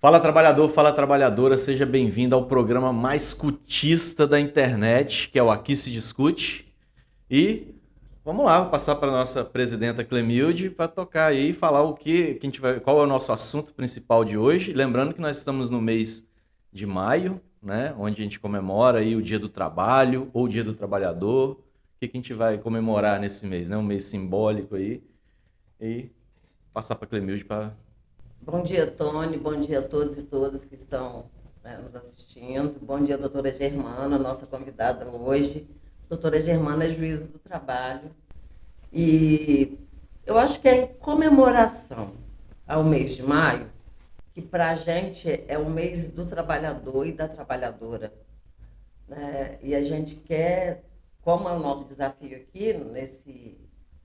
Fala trabalhador, fala trabalhadora, seja bem-vindo ao programa mais cutista da internet, que é o Aqui se Discute. E vamos lá, vou passar para a nossa presidenta Clemilde para tocar aí e falar que a gente vai, qual é o nosso assunto principal de hoje. Lembrando que nós estamos no mês de maio, né, onde a gente comemora aí o Dia do Trabalho ou o Dia do Trabalhador. O que a gente vai comemorar nesse mês, né? Um mês simbólico aí. E passar para a Clemilde para... Bom dia, Tony. Bom dia a todos e todas que estão, nos assistindo. Bom dia, doutora Germana, nossa convidada hoje. Doutora Germana é juíza do trabalho. E eu acho que é em comemoração ao mês de maio, que para a gente é o mês do trabalhador e da trabalhadora, né? E a gente quer, como é o nosso desafio aqui, nesse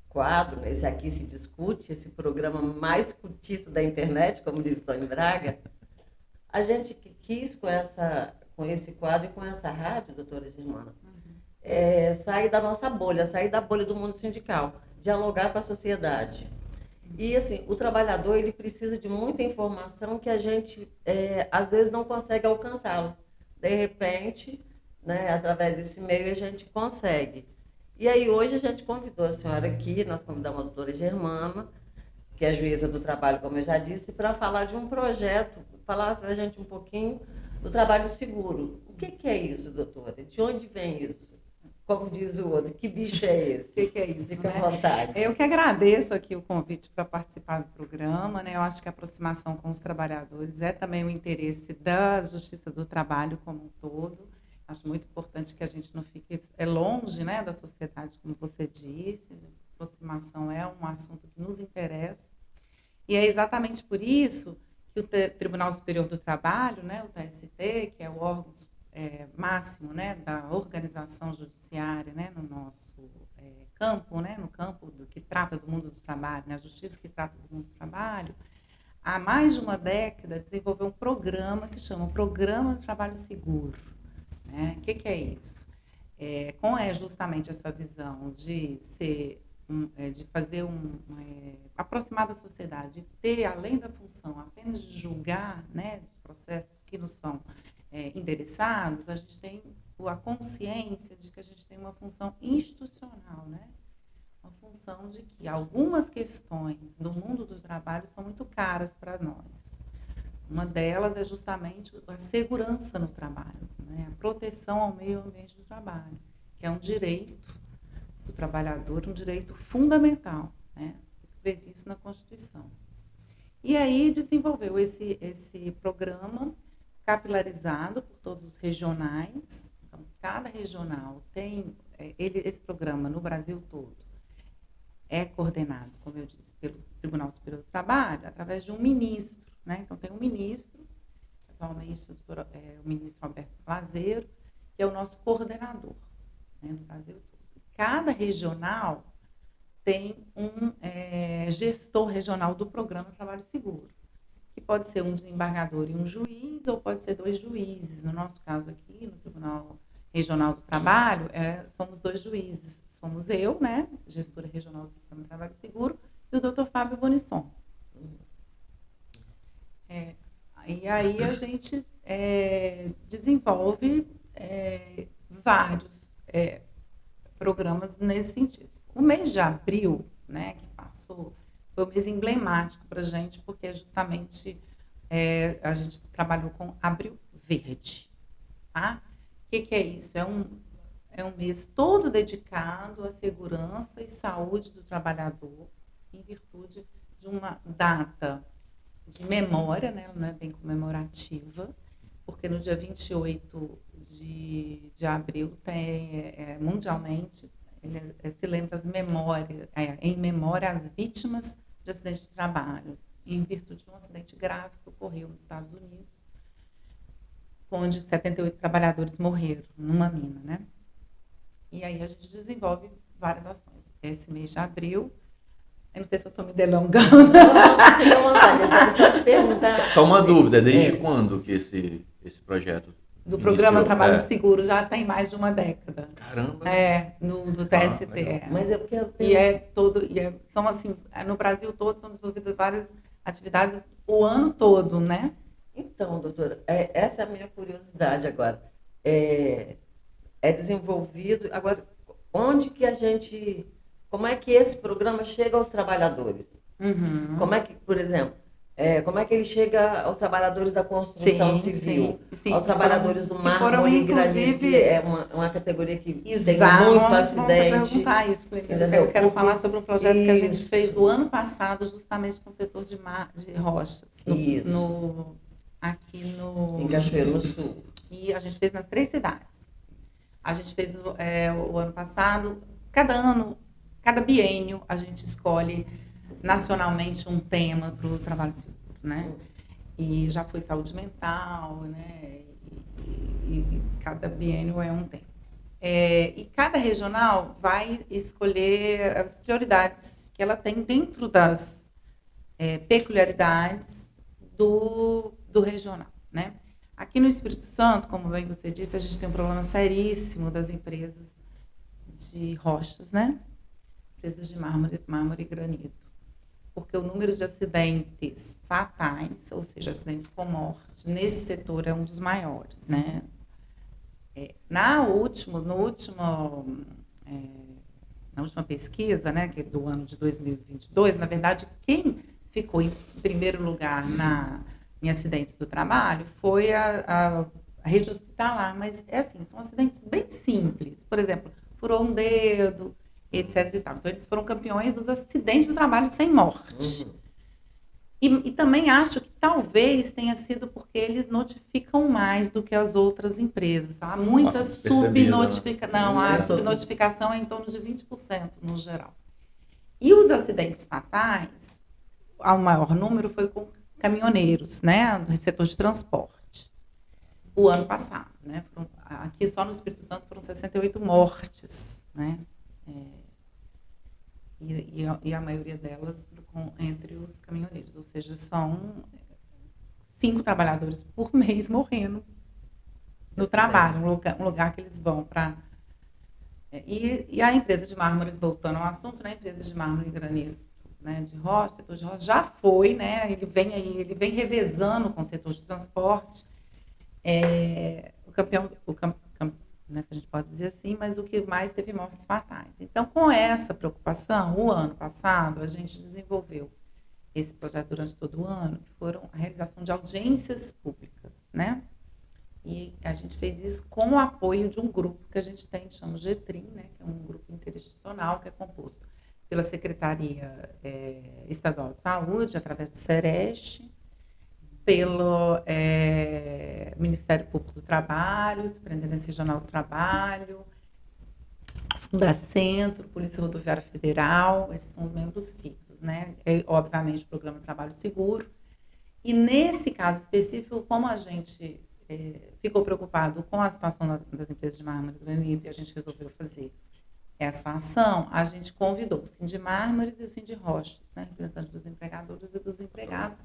quadro, nesse Aqui se Discute, esse programa mais cutista da internet, como diz Tony Braga, a gente quis com esse quadro e com essa rádio, doutora Germana, sair da nossa bolha, sair da bolha do mundo sindical, dialogar com a sociedade. E assim, o trabalhador ele precisa de muita informação que a gente às vezes não consegue alcançá-los. De repente, né, através desse meio a gente consegue. E aí hoje a gente convidou a senhora aqui, nós convidamos a doutora Germana, que é juíza do trabalho, como eu já disse, para falar de um projeto, falar para a gente um pouquinho do trabalho seguro. O que é isso, doutora? De onde vem isso? Como diz o outro, que bicho é esse? O que é isso? Fica Né? à vontade. Eu que agradeço aqui o convite para participar do programa, né? Eu acho que a aproximação com os trabalhadores é também o interesse da Justiça do Trabalho como um todo. Acho muito importante que a gente não fique longe, né, da sociedade, como você disse. A aproximação é um assunto que nos interessa. E é exatamente por isso que o Tribunal Superior do Trabalho, né, o TST, que é o órgão máximo, né, da organização judiciária, né, no nosso campo, né, no campo que trata do mundo do trabalho, né, a justiça que trata do mundo do trabalho, há mais de uma década desenvolveu um programa que chama Programa do Trabalho Seguro. Né? O que é isso? Justamente essa visão de ser de fazer aproximar da sociedade, e ter, além da função apenas de julgar, né, os processos que nos são endereçados, a gente tem a consciência de que a gente tem uma função institucional, né? Uma função de que algumas questões do mundo do trabalho são muito caras para nós. Uma delas é justamente a segurança no trabalho, né? A proteção ao meio ambiente do trabalho, que é um direito do trabalhador, um direito fundamental, né? Previsto na Constituição. E aí desenvolveu esse programa capilarizado por todos os regionais. Então, cada regional tem esse programa no Brasil todo. É coordenado, como eu disse, pelo Tribunal Superior do Trabalho, através de um ministro. Né? Então, tem um ministro, atualmente o ministro Alberto Lazeiro, que é o nosso coordenador, né, no Brasil todo. Cada regional tem um gestor regional do Programa Trabalho Seguro, que pode ser um desembargador e um juiz, ou pode ser 2 juízes. No nosso caso aqui, no Tribunal Regional do Trabalho, somos 2 juízes. Somos eu, né, gestora regional do Programa Trabalho Seguro, e o doutor Fábio Bonisson. E aí a gente desenvolve vários programas nesse sentido. O mês de abril, né, que passou, foi um mês emblemático para a gente, porque justamente a gente trabalhou com Abril Verde. Tá? O que é isso? É um mês todo dedicado à segurança e saúde do trabalhador, em virtude de uma data de memória, né? Ela não é bem comemorativa, porque no dia 28 de abril tem, mundialmente, se lembra em memória às vítimas de acidente de trabalho, em virtude de um acidente grave que ocorreu nos Estados Unidos, onde 78 trabalhadores morreram numa mina, né? E aí a gente desenvolve várias ações. Esse mês de abril, eu não sei se eu estou me delongando. Não, fica à vontade, eu quero só te perguntar. Só uma dúvida, desde quando que esse projeto do Programa Trabalho iniciou? Seguro já tem mais de uma década. Caramba! Do TST. Mas eu quero são assim, no Brasil todo são desenvolvidas várias atividades o ano todo, né? Então, doutora, essa é a minha curiosidade agora. É desenvolvido. Agora, onde que a gente. Como é que esse programa chega aos trabalhadores? Uhum. Como é que, por exemplo, como é que ele chega aos trabalhadadores da construção civil, sim. aos trabalhadores do mármore e granito, que é uma categoria que tem muito acidente. Vamos perguntar isso, eu quero falar sobre um projeto que a gente fez o ano passado, justamente com o setor de rochas. Aqui em Cachoeiro do Sul. E a gente fez nas 3 cidades. A gente fez o ano passado, cada biênio, a gente escolhe nacionalmente um tema para o trabalho seguro, né? E já foi saúde mental, né? E cada biênio é um tema. E cada regional vai escolher as prioridades que ela tem dentro das peculiaridades do regional, né? Aqui no Espírito Santo, como bem você disse, a gente tem um problema seríssimo das empresas de rochas, né? Empresas de mármore e granito. Porque o número de acidentes fatais, ou seja, acidentes com morte, nesse setor é um dos maiores, né? Na última pesquisa, né, que é do ano de 2022, na verdade, quem ficou em primeiro lugar em acidentes do trabalho foi a rede hospitalar, mas são acidentes bem simples. Por exemplo, furou um dedo, etc. e tal. Então, eles foram campeões dos acidentes do trabalho sem morte. Uhum. E também acho que talvez tenha sido porque eles notificam mais do que as outras empresas. Há muita subnotificação. A subnotificação é em torno de 20% no geral. E os acidentes fatais, o maior número foi com caminhoneiros, né, do setor de transporte. O ano passado, né, aqui só no Espírito Santo foram 68 mortes, né, e a maioria delas entre os caminhoneiros, ou seja, são 5 trabalhadores por mês morrendo no trabalho, um lugar que eles vão para... E a empresa de mármore, voltando ao assunto, né, a empresa de mármore e granito, né, de rocha, setor de rocha, já foi, né, ele vem revezando com o setor de transporte, o campeão, né, a gente pode dizer assim, mas o que mais teve mortes fatais. Então, com essa preocupação, o ano passado, a gente desenvolveu esse projeto durante todo o ano, que foram a realização de audiências públicas, né, e a gente fez isso com o apoio de um grupo que a gente tem, que chama GETRIM, né, que é um grupo interinstitucional que é composto pela Secretaria Estadual de Saúde, através do SEREST, pelo Ministério Público do Trabalho, Superintendência Regional do Trabalho, Fundacentro, Polícia Rodoviária Federal, esses são os membros fixos, né? Obviamente, o Programa Trabalho Seguro. E nesse caso específico, como a gente ficou preocupado com a situação das empresas de mármore e granito e a gente resolveu fazer essa ação, a gente convidou o Sindimármores e o Sindirochas, né, representantes dos empregadores e dos empregados.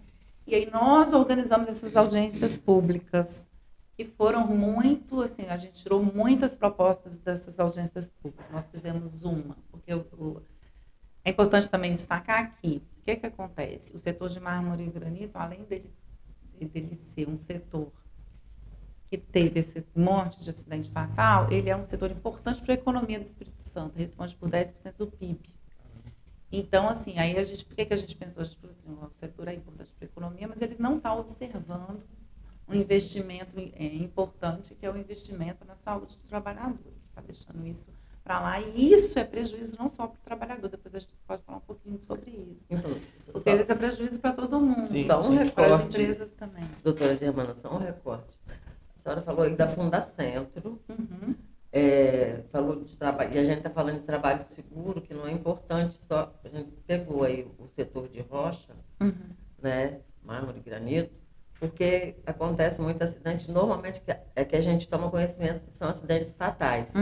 E aí nós organizamos essas audiências públicas, que foram muito, assim, a gente tirou muitas propostas dessas audiências públicas. Nós fizemos uma, porque é importante também destacar aqui, o que acontece? O setor de mármore e granito, além dele ser um setor que teve esse monte de acidente fatal, ele é um setor importante para a economia do Espírito Santo, responde por 10% do PIB. Então, assim, aí por que a gente pensou? A gente falou assim, o setor é importante para a economia, mas ele não está observando um investimento importante, que é o investimento na saúde do trabalhador. Ele está deixando isso para lá, e isso é prejuízo não só para o trabalhador, depois a gente pode falar um pouquinho sobre isso. Porque eles é prejuízo para todo mundo, para as empresas também. Doutora Germana, só um recorte. A senhora falou aí da Fundacentro, falou de trabalho, e a gente está falando de trabalho seguro, que não é importante só, a gente pegou aí o setor de rocha, né, mármore e granito, porque acontece muito acidente, normalmente é que a gente toma conhecimento que são acidentes fatais,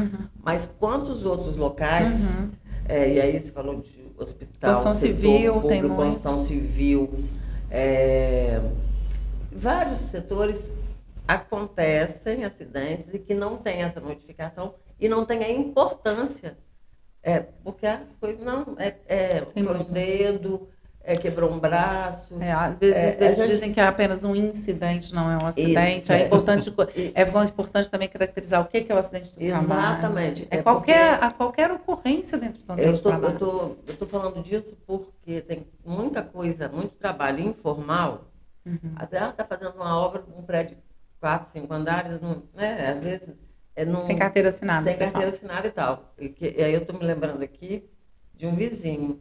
mas quantos outros locais, e aí você falou de hospital, construção civil, público, tem construção civil, vários setores acontecem acidentes e que não tem essa notificação e não tem a importância, porque foi um dedo, quebrou um braço. Às vezes eles dizem que é apenas um incidente, não é um acidente. Isso, é importante também caracterizar o que é o acidente do trabalho. Exatamente. Qualquer ocorrência dentro do ambiente de trabalho. Eu estou falando disso porque tem muita coisa, muito trabalho informal. Às vezes está fazendo uma obra, um prédio de 4, 5 andares, né? Às vezes sem carteira assinada. Sem carteira assinada e tal. E aí eu estou me lembrando aqui de um vizinho,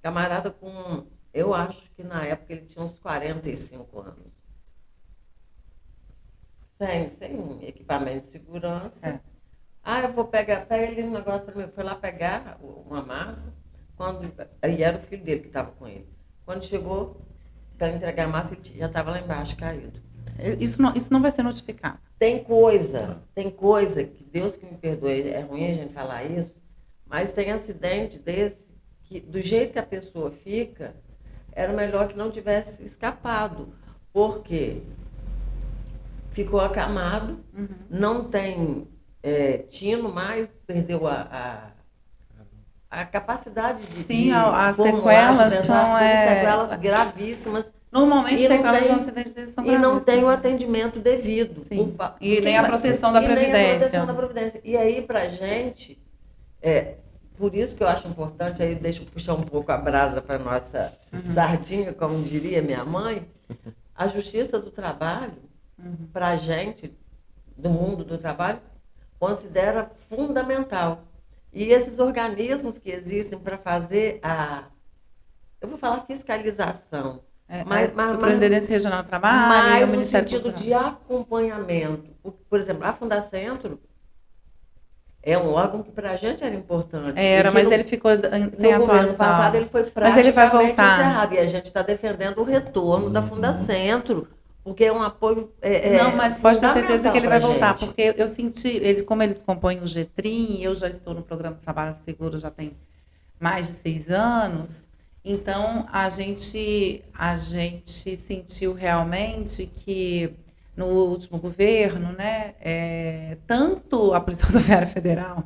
camarada com... Eu acho que na época ele tinha uns 45 anos. Sem equipamento de segurança. Eu vou pegar ele um negócio para mim. Foi lá pegar uma massa. Aí era o filho dele que estava com ele. Quando chegou para entregar a massa, ele já estava lá embaixo, caído. Isso não vai ser notificado. Tem coisa que Deus que me perdoe, é ruim a gente falar isso, mas tem acidente desse que, do jeito que a pessoa fica, era melhor que não tivesse escapado, porque ficou acamado, não tem tino mais, perdeu a capacidade de... Sim, as sequelas são sequelas gravíssimas. Normalmente, sequelas de um acidente desse são gravíssimas. E não tem o atendimento devido. E nem a proteção da Previdência. E aí, para a gente... Por isso que eu acho importante, aí deixa eu puxar um pouco a brasa para a nossa sardinha, como diria minha mãe, a Justiça do Trabalho, para a gente, do mundo do trabalho, considera fundamental. E esses organismos que existem para fazer eu vou falar fiscalização, mas Superintendência Regional do Trabalho, mas no sentido de acompanhamento. Por exemplo, a Fundacentro é um órgão que para a gente era importante. Mas ele ficou sem atuação. No governo passado ele foi praticamente encerrado. E a gente está defendendo o retorno da Fundacentro, porque é um apoio Não, mas pode ter certeza que ele vai voltar, gente. Porque eu senti, como eles compõem o GETRIM, eu já estou no programa Trabalho Seguro já tem mais de 6 anos, então a gente sentiu realmente que no último governo, né, tanto a Polícia Rodoviária Federal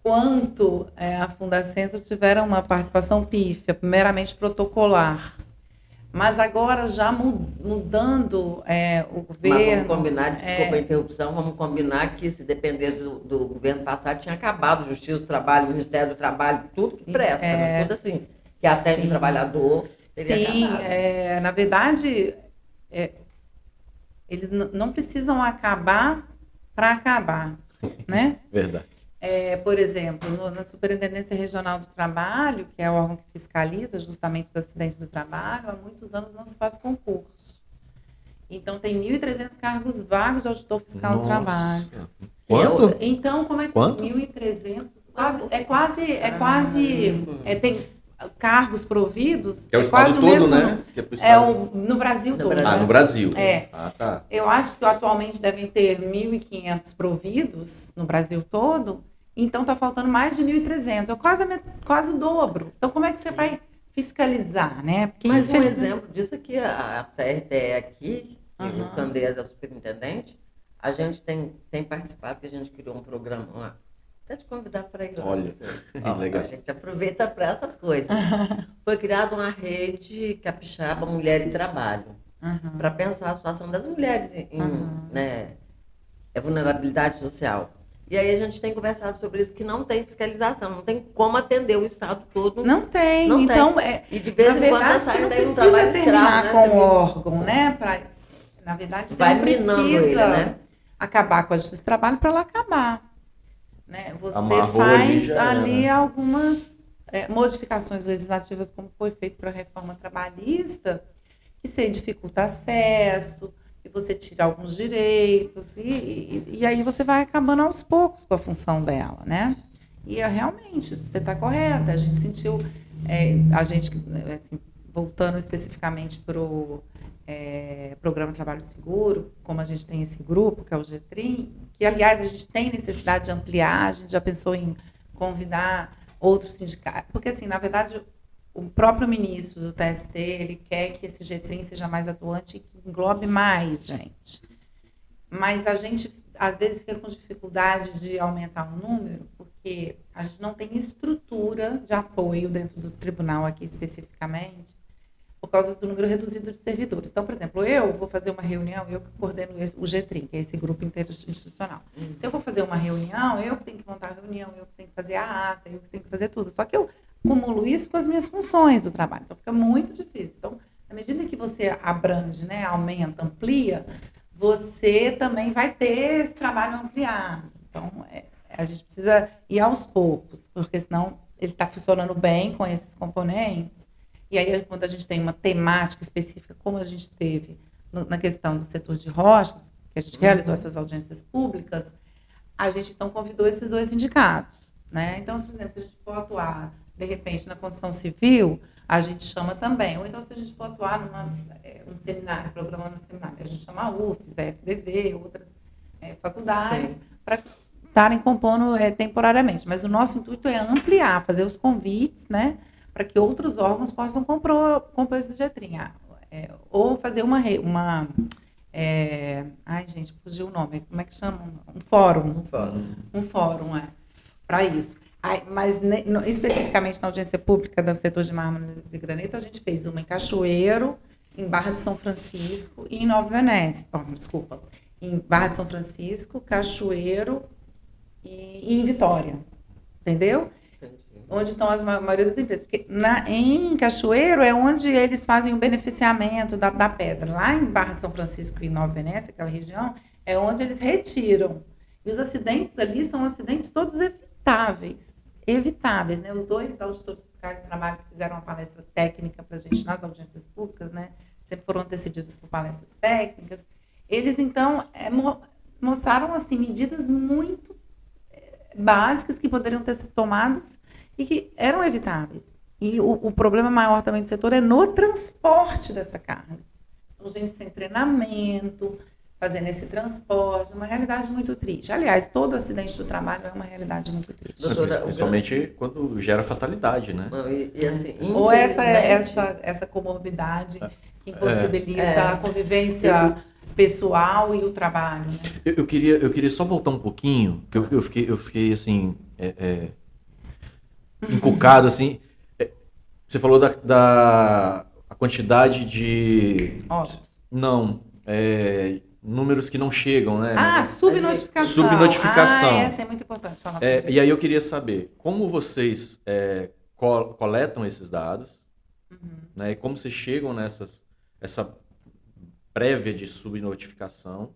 quanto a Fundacentro tiveram uma participação pífia, primeiramente protocolar. Mas agora, já mudando o governo... Mas vamos combinar, desculpa a interrupção, vamos combinar que, se depender do governo passado, tinha acabado Justiça do Trabalho, Ministério do Trabalho, tudo que presta, né? Tudo assim, que atende o trabalhador teria acabado. Na verdade, eles não precisam acabar para acabar, né? Verdade. Por exemplo, na Superintendência Regional do Trabalho, que é o órgão que fiscaliza justamente os acidentes do trabalho, há muitos anos não se faz concurso. Então, tem 1.300 cargos vagos de auditor fiscal do trabalho. Quanto? Então, como é que... Quanto? 1.300. Tem cargos providos... Que é o estado quase todo, o mesmo, né? No Brasil todo. No Brasil. Tá. Eu acho que atualmente devem ter 1.500 providos no Brasil todo. Então, está faltando mais de 1.300, quase o dobro. Então, como é que você vai fiscalizar, né? Porque, mas um exemplo disso é que a CRTE aqui, que o Candeias é o superintendente, a gente tem participado, que a gente criou um programa lá. Até te convidar para ir lá. Olha, legal. A gente aproveita para essas coisas. Foi criada uma rede capixaba Mulher e Trabalho, para pensar a situação das mulheres em vulnerabilidade social. E aí a gente tem conversado sobre isso, que não tem fiscalização, não tem como atender o Estado todo. Não tem. Então, e de vez em quando você não precisa terminar com o órgão, né? Na verdade, você não precisa acabar com a Justiça do Trabalho para ela acabar. Né? Você faz ali algumas modificações legislativas, como foi feito para a reforma trabalhista, que se dificulta acesso, que você tira alguns direitos, e aí você vai acabando aos poucos com a função dela, né? E realmente, você está correta, a gente sentiu, assim, voltando especificamente para o Programa Trabalho Seguro, como a gente tem esse grupo, que é o GETRIM, que, aliás, a gente tem necessidade de ampliar, a gente já pensou em convidar outros sindicatos, porque, assim, na verdade, o próprio ministro do TST, ele quer que esse GETRIM seja mais atuante e que englobe mais gente. Mas a gente, às vezes, fica com dificuldade de aumentar o número, porque a gente não tem estrutura de apoio dentro do tribunal aqui, especificamente, por causa do número reduzido de servidores. Então, por exemplo, eu vou fazer uma reunião, eu que coordeno o GTRIM, que é esse grupo interinstitucional. Se eu vou fazer uma reunião, eu que tenho que montar a reunião, eu que tenho que fazer a ata, eu que tenho que fazer tudo. Só que eu acumulo isso com as minhas funções do trabalho. Então, fica muito difícil. Então, à medida que você abrange, né, aumenta, amplia, você também vai ter esse trabalho ampliado. Então, a gente precisa ir aos poucos, porque senão ele está funcionando bem com esses componentes. E aí, quando a gente tem uma temática específica, como a gente teve na questão do setor de rochas, que a gente realizou essas audiências públicas, a gente, então, convidou esses 2 sindicatos, né? Então, por exemplo, se a gente for atuar, de repente, na construção civil, a gente chama também. Ou então, se a gente for atuar num seminário, programando um seminário, a gente chama a UFES, a FDV, outras faculdades, para estarem compondo temporariamente. Mas o nosso intuito é ampliar, fazer os convites, né, para que outros órgãos possam compor esse GTRIM. Ou fazer ai, gente, fugiu o nome. Como é que chama? Um fórum. Um fórum, para isso. Mas, especificamente na audiência pública do setor de mármores e granito, a gente fez uma em Cachoeiro, em Barra de São Francisco e em Nova Venécia. Em Barra de São Francisco, Cachoeiro e em Vitória. Entendeu? Onde estão a maioria das empresas. Porque em Cachoeiro é onde eles fazem o beneficiamento da pedra. Lá em Barra de São Francisco e Nova Venécia, aquela região, é onde eles retiram. E os acidentes ali são acidentes todos evitáveis, né? Os 2 auditores fiscais de trabalho que fizeram uma palestra técnica para a gente nas audiências públicas, né? Sempre foram antecedidos por palestras técnicas. Eles, então, mostraram assim, medidas muito básicas que poderiam ter sido tomadas e que eram evitáveis. E o problema maior também do setor é no transporte dessa carga. Então, gente sem treinamento, fazendo esse transporte, uma realidade muito triste. Aliás, todo acidente do trabalho é uma realidade muito triste. Doutora, principalmente quando gera fatalidade, né? E assim, ou essa comorbidade que impossibilita a convivência pessoal e o trabalho. Né? Eu queria só voltar um pouquinho, que eu fiquei assim, encucado, assim. Você falou da a quantidade de... Não, números que não chegam, né? Subnotificação. Subnotificação. Essa é muito importante falar sobre isso. E aí eu queria saber como vocês coletam esses dados, né? E como vocês chegam essa prévia de subnotificação.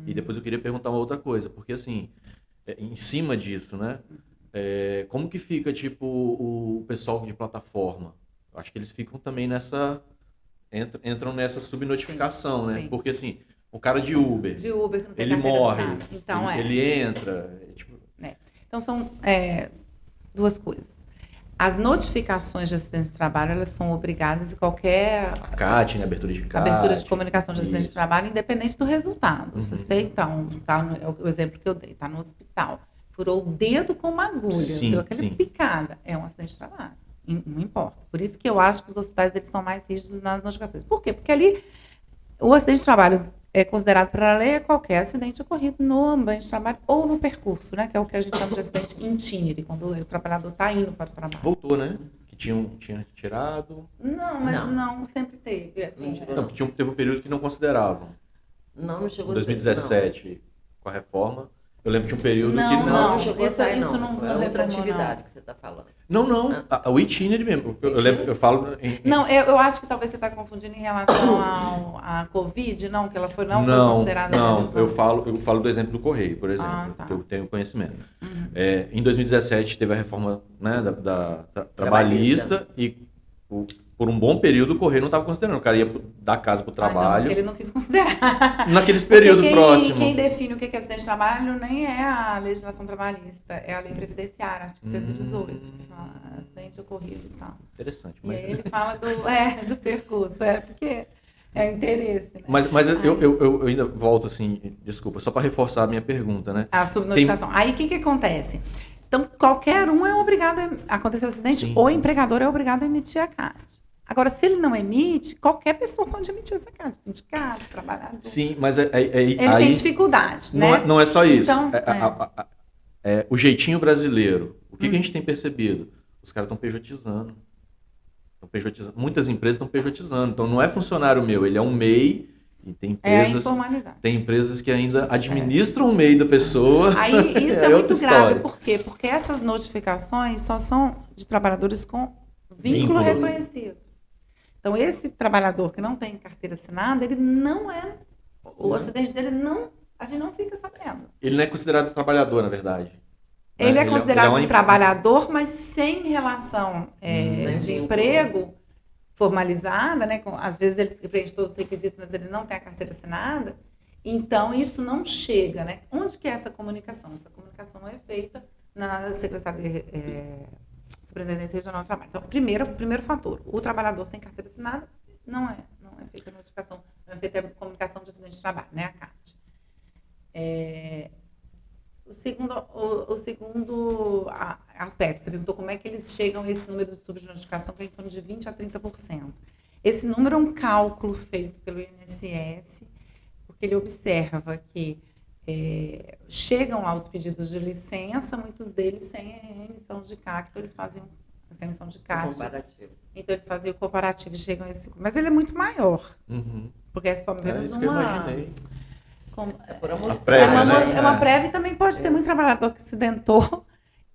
E depois eu queria perguntar uma outra coisa, porque assim, em cima disso, né? Como que fica, tipo, o pessoal de plataforma? Eu acho que eles ficam também entram nessa subnotificação, né? Sim. Porque assim, o cara de Uber que não tem ele morre, então, ele entra. Então são 2 coisas. As notificações de acidente de trabalho, elas são obrigadas em qualquer... CAT, né? Abertura de comunicação de acidente de trabalho, independente do resultado. Você, então, o exemplo que eu dei, está no hospital, furou o dedo com uma agulha, deu aquela picada, é um acidente de trabalho. Não importa. Por isso que eu acho que os hospitais eles são mais rígidos nas notificações. Por quê? Porque ali o acidente de trabalho é considerado pela lei qualquer acidente ocorrido no ambiente de trabalho ou no percurso, né? Que é o que a gente chama de acidente itinerante, quando o trabalhador está indo para o trabalho. Voltou, né? Que tinha tirado. Não, mas não sempre teve. Assim, teve um período que não consideravam. Não chegou em 2017, com a reforma. Eu lembro de um período que não chegou a sair, isso não é outra atividade não. que você está falando. Não. O itinerary mesmo. Eu falo... eu acho que talvez você está confundindo em relação à Covid, não? Que ela foi considerada... Não, eu falo do exemplo do Correio, por exemplo, que eu tenho conhecimento. Em 2017 teve a reforma, né, da trabalhista e por um bom período o Correio não estava considerando. O cara ia da casa para o trabalho. Não, ele não quis considerar. Naqueles períodos próximos. Quem define o que é acidente de trabalho nem é a legislação trabalhista, é a lei previdenciária, artigo 118, que fala acidente ocorrido e tal. Interessante. E aí ele fala do percurso, porque é interesse. Né? Mas eu ainda volto assim, desculpa, só para reforçar a minha pergunta, né? A subnotificação. Aí o que acontece? Então, qualquer um é obrigado a acontecer o acidente, ou o empregador é obrigado a emitir a CAT. Agora, se ele não emite, qualquer pessoa pode emitir essa carta, sindicato, trabalhador. Sim, mas ele tem dificuldade, né? Não é só isso. Então, o jeitinho brasileiro. O que a gente tem percebido? Os caras estão pejotizando. Muitas empresas estão pejotizando. Então, não é funcionário meu, ele é um MEI. E tem a informalidade. Tem empresas que ainda administram o MEI da pessoa. Aí isso é muito grave. Por quê? Porque essas notificações só são de trabalhadores com vínculo reconhecido. Então, esse trabalhador que não tem carteira assinada, ele não é... O acidente dele não... A gente não fica sabendo. Ele não é considerado trabalhador, na verdade. Ele é considerado um trabalhador, mas sem relação de emprego formalizada, né? Às vezes ele preenche todos os requisitos, mas ele não tem a carteira assinada. Então, isso não chega, né? Onde que é essa comunicação? Essa comunicação é feita na Secretaria Superintendência Regional do Trabalho. Então, primeiro fator, o trabalhador sem carteira assinada não é feita a notificação, não é feita a comunicação de acidente de trabalho, né? A CAT. O segundo aspecto, você perguntou como é que eles chegam a esse número de subnotificação, que é em torno de 20% a 30%. Esse número é um cálculo feito pelo INSS, porque ele observa que chegam lá os pedidos de licença, muitos deles sem emissão de CAC, então eles faziam a emissão de CAC. Então eles faziam o comparativo e chegam a esse... Mas ele é muito maior, porque é só menos isso que eu imaginei. É uma prévia e também pode ter muito trabalhador que acidentou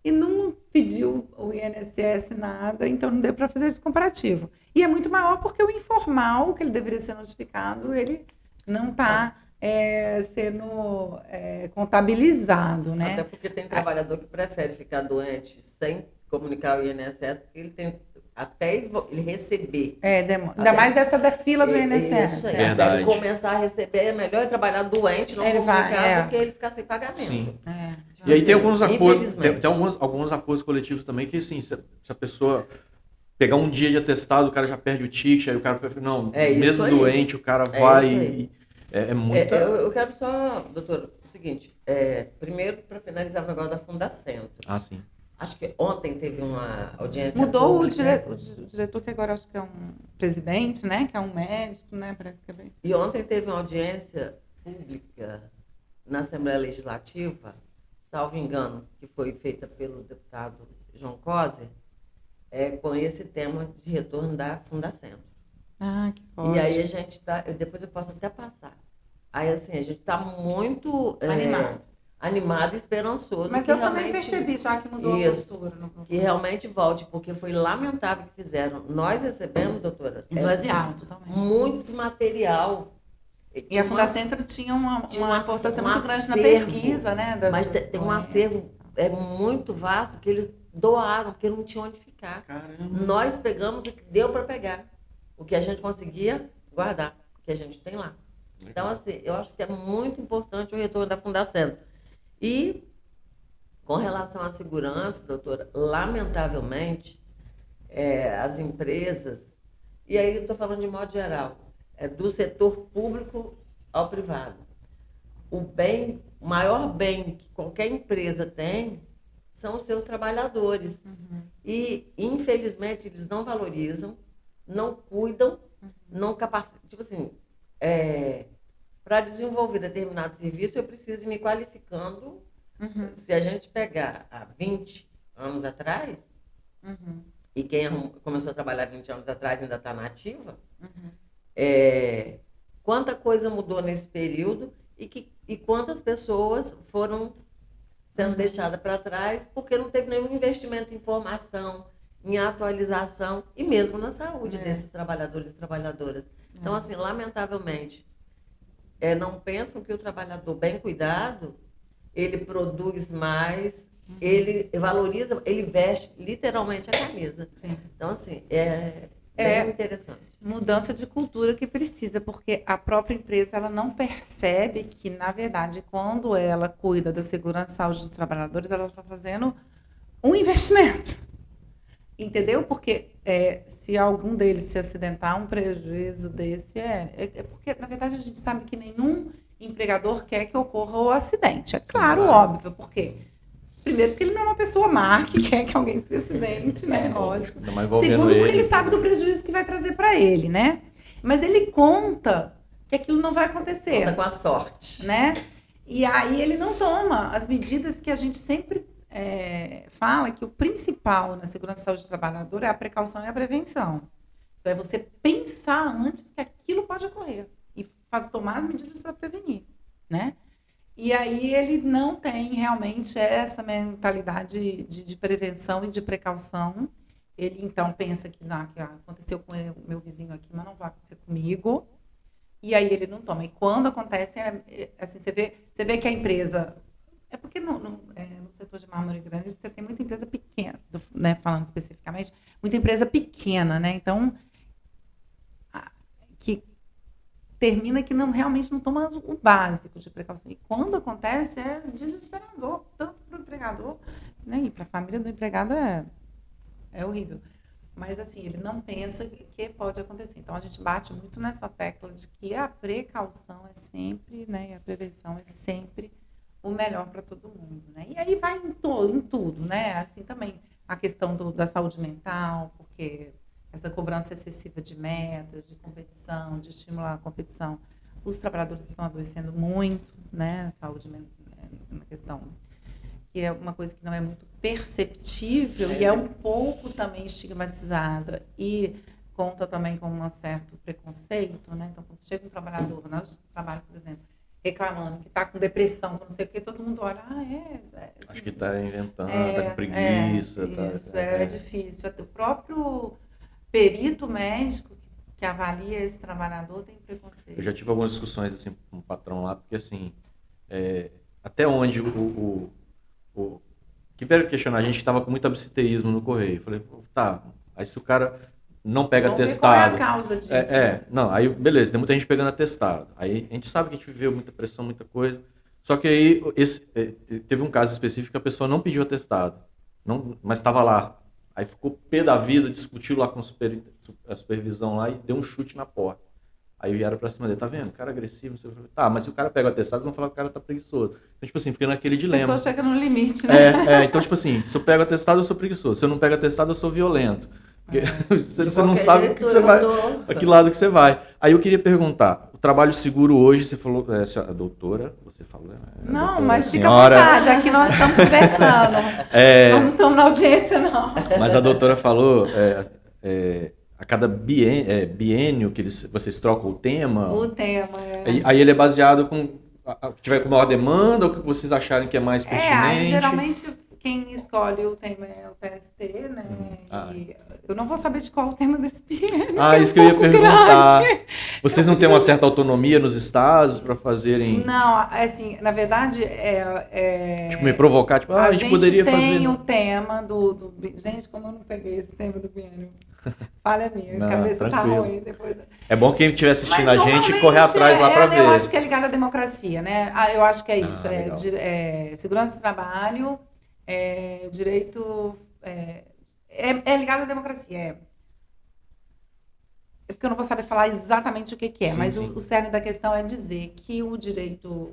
e não pediu o INSS nada, então não deu para fazer esse comparativo. E é muito maior porque o informal, que ele deveria ser notificado, ele não está sendo contabilizado, né? Até porque tem trabalhador que prefere ficar doente sem comunicar o INSS, porque ele tem até ele receber. Ainda mais essa da fila do INSS. Isso aí. Até ele começar a receber, é melhor ele trabalhar doente, não comunicar, do que ele ficar sem pagamento. Sim. E aí tem alguns acordos, tem alguns acordos coletivos também que, assim, se a pessoa pegar um dia de atestado, o cara já perde o ticket, aí o cara não, mesmo doente, o cara vai é muito... Eu quero só, doutor, o seguinte, primeiro, para finalizar o negócio da Fundacentro. Sim. Acho que ontem teve uma audiência Mudou pública. o diretor, que agora acho que é um presidente, né? Que é um médico, né? Parece que é bem... E ontem teve uma audiência pública na Assembleia Legislativa, salvo engano, que foi feita pelo deputado João Coser, com esse tema de retorno da Fundacentro. Que ótimo. E aí a gente está... Depois eu posso até passar. Aí, assim, a gente está muito... animado e esperançoso. Mas eu também percebi, já que mudou a postura. Que realmente volte, porque foi lamentável o que fizeram. Nós recebemos, doutora, esvaziaram totalmente. Muito material. E a Fundacentro tinha uma importância muito grande na pesquisa, né? Mas tem um acervo muito vasto que eles doaram, porque não tinha onde ficar. Caramba. Nós pegamos o que deu para pegar. O que a gente conseguia guardar, o que a gente tem lá. Então, assim, eu acho que é muito importante o retorno da Fundacentro. E, com relação à segurança, doutora, lamentavelmente, as empresas, e aí eu estou falando de modo geral, do setor público ao privado. O maior bem que qualquer empresa tem são os seus trabalhadores. E, infelizmente, eles não valorizam, não cuidam, não capacitam. Tipo assim, para desenvolver determinado serviço, eu preciso ir me qualificando. Se a gente pegar há 20 anos atrás, e quem começou a trabalhar 20 anos atrás ainda está na ativa, quanta coisa mudou nesse período e quantas pessoas foram sendo deixadas para trás porque não teve nenhum investimento em formação, em atualização e mesmo na saúde desses trabalhadores e trabalhadoras. Então, assim, lamentavelmente, não pensam que o trabalhador bem cuidado, ele produz mais, ele valoriza, ele veste literalmente a camisa. Sim. Então, assim, bem interessante. Mudança de cultura que precisa, porque a própria empresa ela não percebe que, na verdade, quando ela cuida da segurança e saúde dos trabalhadores, ela está fazendo um investimento. Entendeu? Porque se algum deles se acidentar, um prejuízo desse porque, na verdade, a gente sabe que nenhum empregador quer que ocorra o acidente. É claro, óbvio, porque primeiro porque ele não é uma pessoa má que quer que alguém se acidente, né? Lógico. Segundo, porque ele sabe do prejuízo que vai trazer para ele, né? Mas ele conta que aquilo não vai acontecer. Conta com a sorte. Né? E aí ele não toma as medidas que a gente sempre fala que o principal na segurança e saúde do trabalhador é a precaução e a prevenção. Então, é você pensar antes que aquilo pode ocorrer e tomar as medidas para prevenir, né? E aí ele não tem realmente essa mentalidade de prevenção e de precaução. Ele, então, pensa que aconteceu com o meu vizinho aqui, mas não vai acontecer comigo. E aí ele não toma. E quando acontece, assim, você vê que a empresa... É porque no setor de mármore grande você tem muita empresa pequena, né, falando especificamente, muita empresa pequena, né? Então, que termina que realmente não toma o básico de precaução. E quando acontece, é desesperador, tanto para o empregador, né, e para a família do empregado é horrível. Mas, assim, ele não pensa que pode acontecer. Então, a gente bate muito nessa tecla de que a precaução é sempre, né, e a prevenção é sempre o melhor para todo mundo, né? E aí vai em tudo, né? Assim, também a questão da saúde mental, porque essa cobrança excessiva de metas, de competição, de estimular a competição, os trabalhadores estão adoecendo muito, né? Saúde mental, uma questão que é uma coisa que não é muito perceptível e é um pouco também estigmatizada e conta também com um certo preconceito, né? Então, quando chega um trabalhador na justiça do trabalho, por exemplo, reclamando que está com depressão, não sei o que, todo mundo olha, acho que está inventando, está com preguiça. Isso, é difícil. Até o próprio perito médico que avalia esse trabalhador tem preconceito. Eu já tive algumas discussões assim, com o patrão lá, porque assim, até onde que veio questionar a gente que estava com muito absenteísmo no correio. Eu falei, tá, aí se o cara não pega atestado. Qual é a causa disso? Não, aí beleza, tem muita gente pegando atestado. Aí a gente sabe que a gente viveu muita pressão, muita coisa. Só que aí teve um caso específico que a pessoa não pediu atestado, mas estava lá. Aí ficou pé da vida, discutiu lá com a supervisão lá e deu um chute na porta. Aí vieram pra cima dele, tá vendo? Cara agressivo, não sei o que. Tá, mas se o cara pega o atestado, eles vão falar que o cara tá preguiçoso. Então, tipo assim, fica naquele dilema. A pessoa chega no limite, né? Então, tipo assim, se eu pego atestado, eu sou preguiçoso. Se eu não pego atestado, eu sou violento. Porque você não sabe o que você vai, a que lado que você vai. Aí eu queria perguntar, o trabalho seguro hoje, você falou, a doutora, você falou... Não, doutora, mas fica à vontade, aqui nós estamos conversando. Nós não estamos na audiência, não. Mas a doutora falou, a cada biênio que vocês trocam o tema... O tema, Aí ele é baseado com... que tiver com maior demanda ou que vocês acharem que é mais pertinente? Geralmente quem escolhe o tema é o TST, né? E eu não vou saber de qual o tema desse biênio. Isso que eu ia perguntar. Grande. Vocês não têm uma certa autonomia nos estados para fazerem... Não, assim, na verdade, Tipo, me provocar, tipo, a gente poderia fazer... A gente tem o tema do... Gente, como eu não peguei esse tema do biênio? Falha minha, a cabeça tranquilo. Tá ruim. Depois... É bom quem estiver assistindo a gente correr atrás lá para ver. Eu acho que é ligado à democracia, né? Eu acho que é isso. Segurança do trabalho, direito... É ligado à democracia. É porque eu não vou saber falar exatamente o que é, mas o cerne da questão é dizer que o direito,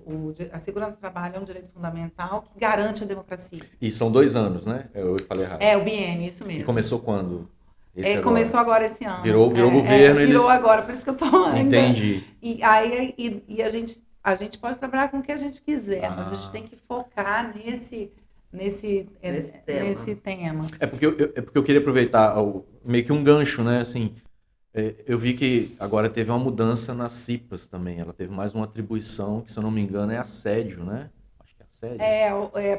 a segurança do trabalho é um direito fundamental que garante a democracia. E são 2 anos, né? Eu falei errado. O biênio, isso mesmo. E começou quando? Começou agora esse ano. Virou governo. Virou agora, por isso que eu estou ainda... Entendi. E aí a gente pode trabalhar com o que a gente quiser, mas a gente tem que focar nesse tema. É porque eu queria aproveitar meio que um gancho, né? Assim, eu vi que agora teve uma mudança nas CIPAs também. Ela teve mais uma atribuição que, se eu não me engano, é assédio, né? Acho que é assédio.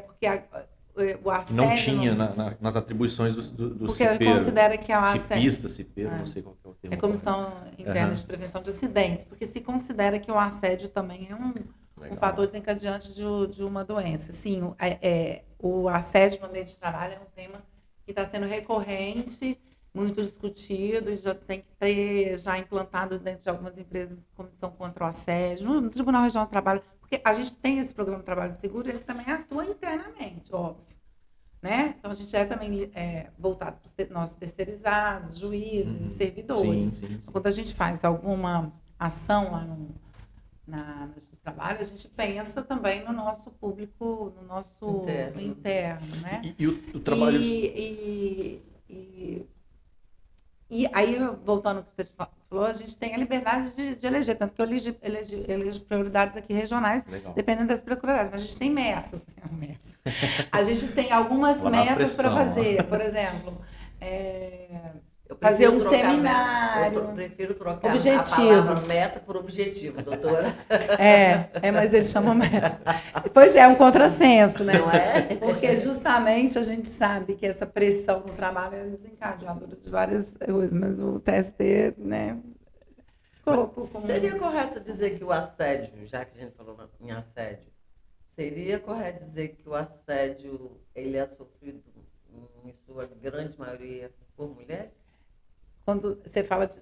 Porque o assédio... Não tinha nas atribuições do porque cipeiro. considera que é o assédio. Cipista, cipeiro, não sei qual que é o termo. É Comissão Interna de Prevenção de Acidentes, porque se considera que o assédio também é um fator desencadeante de uma doença. Sim, o assédio no ambiente de trabalho é um tema que está sendo recorrente, muito discutido, e já tem que ter já implantado dentro de algumas empresas comissão contra o assédio, no Tribunal Regional do Trabalho, porque a gente tem esse programa de trabalho seguro, ele também atua internamente, óbvio. Né? Então, a gente também voltado para os nossos terceirizados, juízes e servidores. Sim. Então, quando a gente faz alguma ação lá na Justiça do Trabalho, a gente pensa também no nosso público, no nosso interno, né? E o trabalho... E aí, voltando ao que você falou, a gente tem a liberdade de eleger, tanto que eu elejo prioridades aqui regionais, Legal. dependendo das prioridades, mas a gente tem metas, né? A gente tem algumas Lá na metas para pressão, fazer, por exemplo, Eu fazer prefiro um trocar seminário. Eu prefiro trocar a Objetivos. palavra meta por objetivo, doutora. Mas eles chamam meta. Pois é um contrassenso, né? Não é? Porque justamente a gente sabe que essa pressão no trabalho é desencadeadora de várias coisas, mas o TST, né, colocou como... Seria correto dizer que o assédio, já que a gente falou em assédio, seria correto dizer que o assédio ele é sofrido, em sua grande maioria, por mulheres? Quando você fala de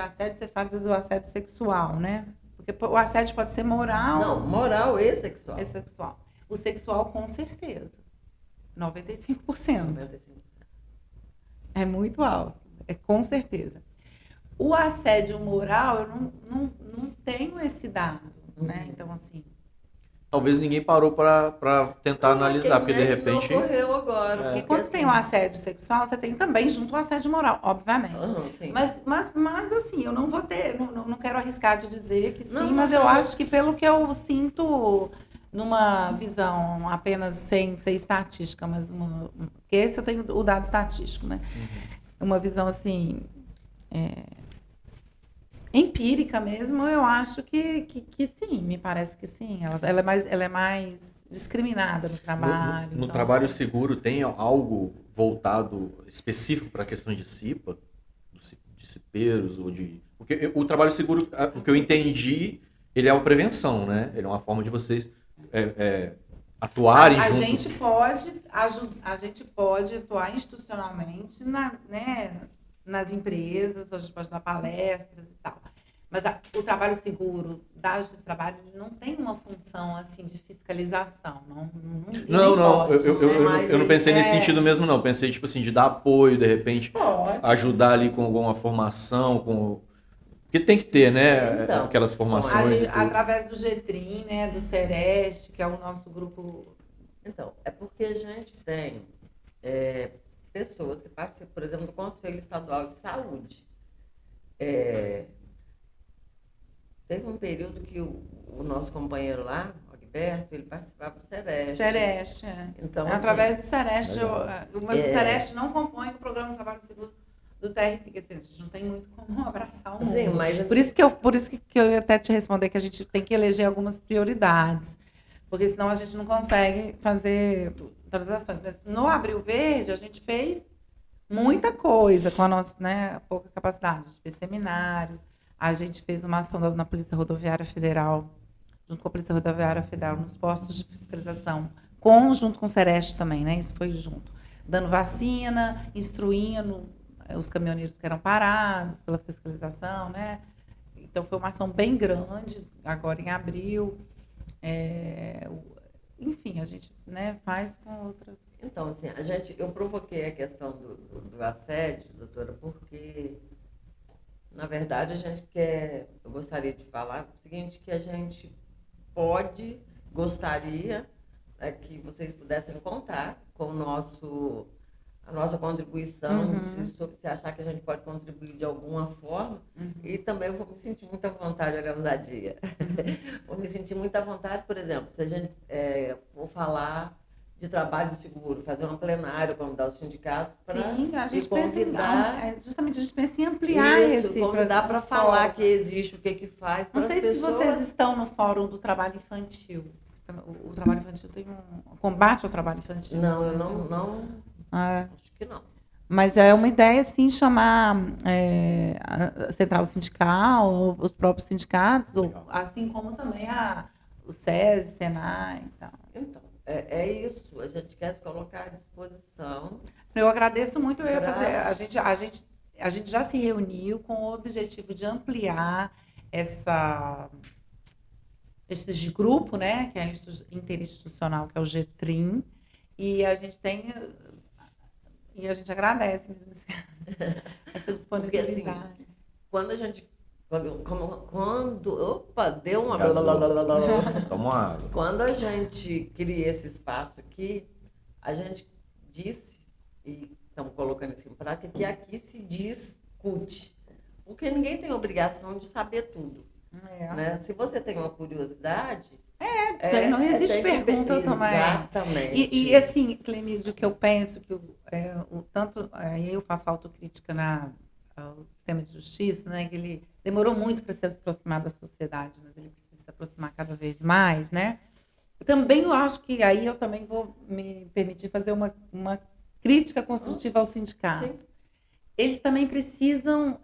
assédio, você fala do assédio sexual, né? Porque o assédio pode ser moral. Não, moral e sexual. É sexual. O sexual, com certeza. 95%. 95%. É muito alto. É com certeza. O assédio moral, eu não tenho esse dado, né? Então, assim... Talvez ninguém parou para tentar analisar, porque de repente... Não ocorreu agora. Porque quando tem o assédio sexual, você tem também junto o assédio moral, obviamente. Sim. Mas assim, eu não vou ter, não quero arriscar de dizer que sim, Não, mas eu acho que pelo que eu sinto numa visão apenas sem ser estatística, mas porque esse eu tenho o dado estatístico, né? Uma visão assim... empírica mesmo, eu acho que sim, me parece que sim. Ela é mais discriminada no trabalho. No então... trabalho seguro tem algo voltado específico para a questão de CIPA, de cipeiros, ou de... Porque o trabalho seguro, o que eu entendi, ele é uma prevenção, né? Ele é uma forma de vocês atuarem junto. A gente pode atuar institucionalmente nas empresas, a gente pode dar palestras e tal. Mas o trabalho seguro da Justiça do Trabalho não tem uma função assim de fiscalização. Eu não pensei nesse sentido mesmo, não. Pensei, tipo assim, de dar apoio, de repente, ajudar ali com alguma formação, porque tem que ter, né? Então, aquelas formações. Através do GETRIM, né? Do SEREST, que é o nosso grupo. Então, é porque a gente tem pessoas que participam, por exemplo, do Conselho Estadual de Saúde. Teve um período que o nosso companheiro lá, o Alberto, ele participava do SEREST. SEREST, Então, através assim, do SEREST, mas o SEREST não compõe o Programa de Trabalho Seguro do TRT, que assim, a gente não tem muito como abraçar o mundo. Sim, mas assim... por isso que eu ia até te responder que a gente tem que eleger algumas prioridades, porque senão a gente não consegue fazer todas as ações. Mas no Abril Verde, a gente fez muita coisa com a nossa, né, pouca capacidade. A gente fez seminário, a gente fez uma ação na Polícia Rodoviária Federal, junto com a Polícia Rodoviária Federal, nos postos de fiscalização, junto com o SEREST também, né? Isso foi junto. Dando vacina, instruindo os caminhoneiros que eram parados pela fiscalização, né? Então, foi uma ação bem grande, agora em abril. Enfim, a gente, né, faz com outras... Então, assim, eu provoquei a questão do assédio, doutora, porque... Na verdade, eu gostaria de falar o seguinte, que a gente gostaria que vocês pudessem contar com a nossa contribuição, se achar que a gente pode contribuir de alguma forma. E também eu vou me sentir muito à vontade, olha a ousadia. Vou me sentir muito à vontade, por exemplo, se a gente for falar de trabalho seguro, fazer um plenário, convidar os sindicatos para convidar... Justamente a gente pensa em ampliar convidar para falar que existe, o que faz. Não sei se vocês estão no Fórum do Trabalho Infantil. O trabalho infantil tem um combate ao trabalho infantil. Não, eu não acho que não. Mas é uma ideia, assim, chamar a central sindical, os próprios sindicatos, assim como também o SESI, Senai e tal. Então, é isso. A gente quer se colocar à disposição. Eu agradeço muito. A gente já se reuniu com o objetivo de ampliar esse grupo, né, que é interinstitucional, que é o GETRIM, e a gente agradece mesmo essa disponibilidade. Porque, assim, quando a gente... Opa, deu uma... Toma água. Quando a gente cria esse espaço aqui, a gente disse, e estamos colocando isso em prática, que aqui se diz CUT? Porque ninguém tem obrigação de saber tudo. Né? Se você tem uma curiosidade... Não existe pergunta também. Exatamente. E assim, Clemídia, o que eu penso, que aí eu faço autocrítica ao sistema de justiça, né, que ele demorou muito para se aproximar da sociedade, mas ele precisa se aproximar cada vez mais, né? Também eu acho que aí eu também vou me permitir fazer uma crítica construtiva aos sindicatos. Sim. Eles também precisam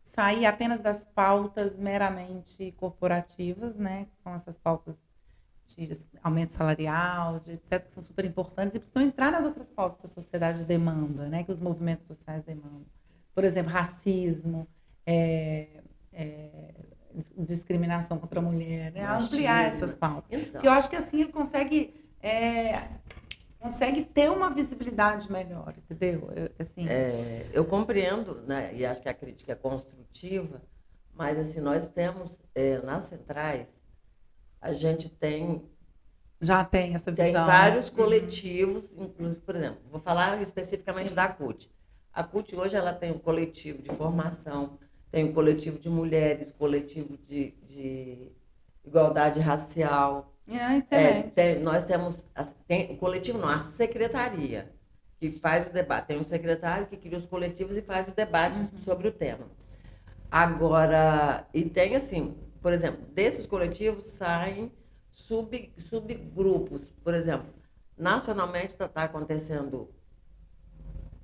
sair apenas das pautas meramente corporativas, né? Que são essas pautas de aumento salarial, etc., que são super importantes, e precisam entrar nas outras pautas que a sociedade demanda, né? Que os movimentos sociais demandam. Por exemplo, racismo, discriminação contra a mulher, né? Ampliar essas pautas. Então. Porque eu acho que assim ele consegue ter uma visibilidade melhor, entendeu? Eu compreendo, né, e acho que a crítica é construtiva, mas assim, nós temos, nas centrais, a gente já tem essa visão. Tem vários coletivos, inclusive, por exemplo, vou falar especificamente da CUT. A CUT hoje ela tem um coletivo de formação, tem um coletivo de mulheres, coletivo de igualdade racial. Excelente. Nós temos o coletivo, não, a secretaria, que faz o debate. Tem um secretário que cria os coletivos e faz o debate sobre o tema. Agora, e tem assim, por exemplo, desses coletivos saem subgrupos. Por exemplo, nacionalmente está acontecendo,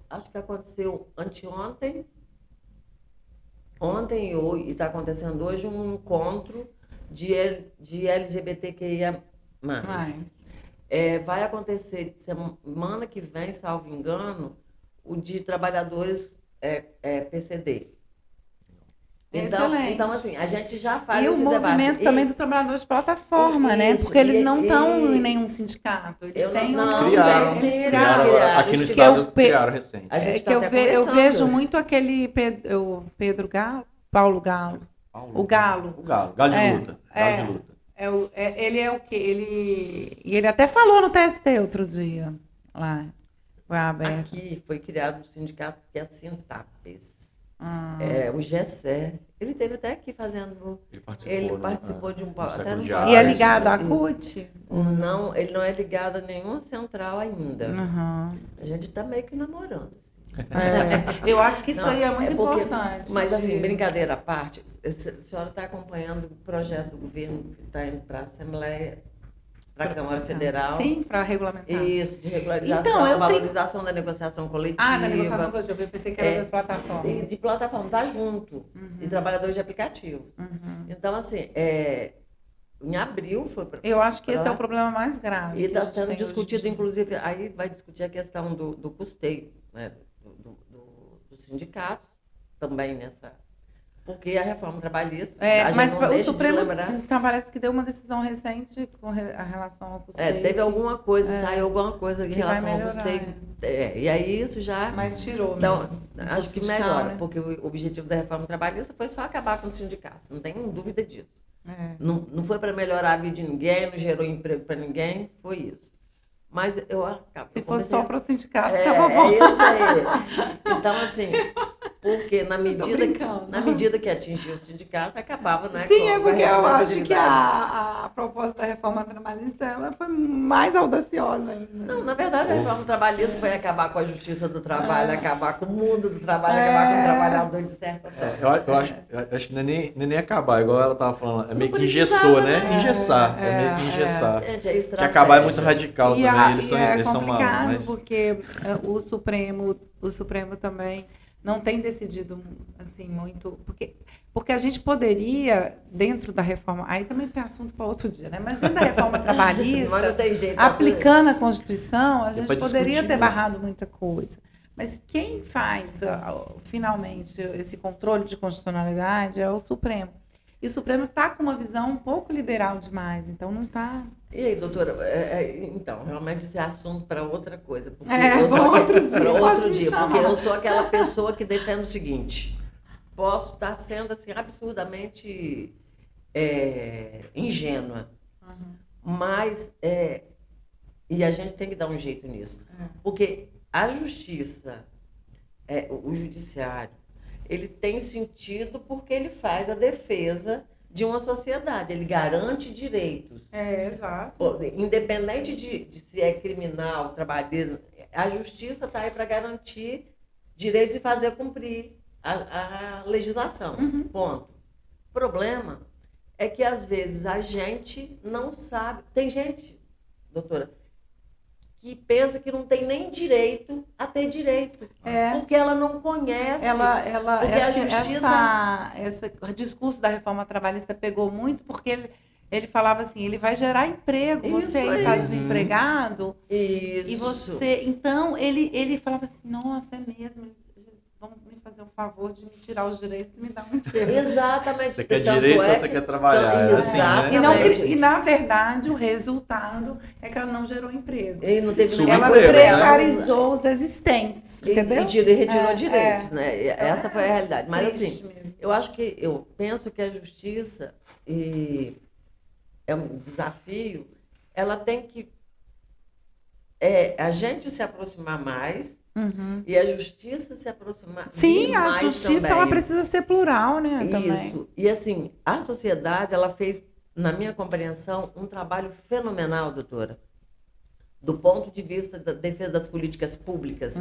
acho que aconteceu anteontem, ontem e está acontecendo hoje um encontro de LGBTQIA+. Vai acontecer semana que vem, salvo engano, o de trabalhadores PCD. Então, assim, a gente já faz esse debate. E o movimento também dos trabalhadores de plataforma, né? Porque eles não estão em nenhum sindicato. Eles têm criaram. Aqui no estado criaram recente. Eu vejo muito aquele Pedro Galo, Paulo Galo. O Galo. Galo de luta. Galo de luta. Ele é o quê? Ele até falou no TST outro dia, lá. Foi aberto. Aqui foi criado um sindicato que é a Sintapes. O GESER. Ele esteve até aqui fazendo. Ele participou de um. Até no e é ligado à CUT? Não, ele não é ligado a nenhuma central ainda. Uhum. A gente está meio que namorando. Eu acho que isso aí é muito importante. Mas, assim, brincadeira à parte, a senhora está acompanhando o projeto do governo que está indo para a Assembleia, para a Câmara Federal. Sim, para regulamentar. Isso, de regularização, valorização da negociação coletiva. Da negociação coletiva, eu pensei que era das plataformas. E de plataforma, está junto. E trabalhadores de aplicativos. Então, assim, em abril foi para. Eu acho que esse é o problema mais grave. E está sendo discutido, inclusive, aí vai discutir a questão do custeio, né, dos sindicatos, também nessa. Porque a reforma trabalhista. Mas o Supremo então, parece que deu uma decisão recente com a relação ao custeio. Teve alguma coisa, saiu alguma coisa em relação ao custeio. E aí isso já. Mas tirou. Então, acho que melhora, né? Porque o objetivo da reforma trabalhista foi só acabar com os sindicatos, não tenho dúvida disso. Não foi para melhorar a vida de ninguém, não gerou emprego para ninguém, foi isso. Mas eu acabo. Se fosse só para o sindicato, estava bom. É isso aí. Então, assim, porque na medida que atingia o sindicato, acabava, né? Sim, é porque eu acho que a proposta da reforma trabalhista ela foi mais audaciosa ainda. Não, na verdade, a reforma trabalhista foi acabar com a justiça do trabalho, acabar com o mundo do trabalho, acabar com o trabalhador de certa forma. Eu acho que não é nem acabar, igual ela estava falando, é meio que engessou, né? Engessar, é meio que engessar. Gente, que acabar é muito radical também. Eles são complicado, mas... porque o Supremo também não tem decidido assim muito, porque a gente poderia, dentro da reforma, aí também esse é assunto para outro dia, né? Mas dentro da reforma trabalhista, aplicando a Constituição, a gente poderia ter barrado muita coisa. Mas quem faz finalmente esse controle de constitucionalidade é o Supremo. E o Supremo está com uma visão um pouco liberal demais, então não está. E aí, doutora, então, realmente esse é assunto para outra coisa. Porque outro dia, porque eu sou aquela pessoa que defende o seguinte: posso estar sendo assim, absurdamente ingênua, mas e a gente tem que dar um jeito nisso. Porque a justiça, o judiciário, ele tem sentido porque ele faz a defesa de uma sociedade, ele garante direitos. Exato. Independente de se é criminal, trabalheiro, a justiça está aí para garantir direitos e fazer cumprir a legislação. Ponto. O problema é que, às vezes, a gente não sabe. Tem gente, doutora, que pensa que não tem nem direito a ter direito, porque ela não conhece. Porque a justiça... Esse discurso da reforma trabalhista pegou muito porque ele falava assim, ele vai gerar emprego, você está desempregado. Isso. E você... Então, ele falava assim, nossa, é mesmo, vão me fazer um favor de me tirar os direitos e me dar um emprego. Exatamente. Você quer direito ou você quer trabalhar? Exatamente. E, na verdade, o resultado é que ela não gerou emprego. E não teve ela emprego, precarizou os existentes, entendeu? E retirou direitos, né? Essa foi a realidade. Mas, assim, eu penso que a justiça é um desafio, ela tem que a gente se aproximar mais e a justiça se aproximar mais. Sim, a justiça ela precisa ser plural, né? Também. Isso. E assim, a sociedade ela fez, na minha compreensão, um trabalho fenomenal, doutora, do ponto de vista da defesa das políticas públicas.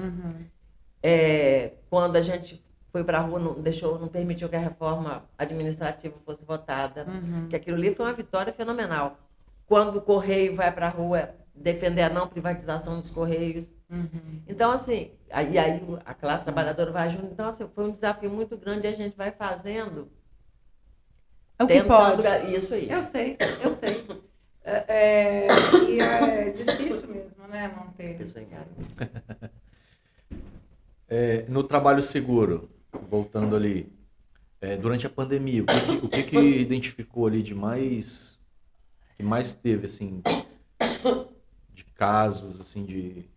Quando a gente foi para a rua, não permitiu que a reforma administrativa fosse votada, que aquilo ali foi uma vitória fenomenal. Quando o Correio vai para a rua defender a não privatização dos Correios. Então, assim, aí a classe trabalhadora vai junto. Então, assim, foi um desafio muito grande e a gente vai fazendo. É o que pode. Isso aí. Eu sei. E é difícil mesmo, né, manter. No trabalho seguro, voltando ali, durante a pandemia, o que identificou ali que mais teve, assim, de casos, assim, de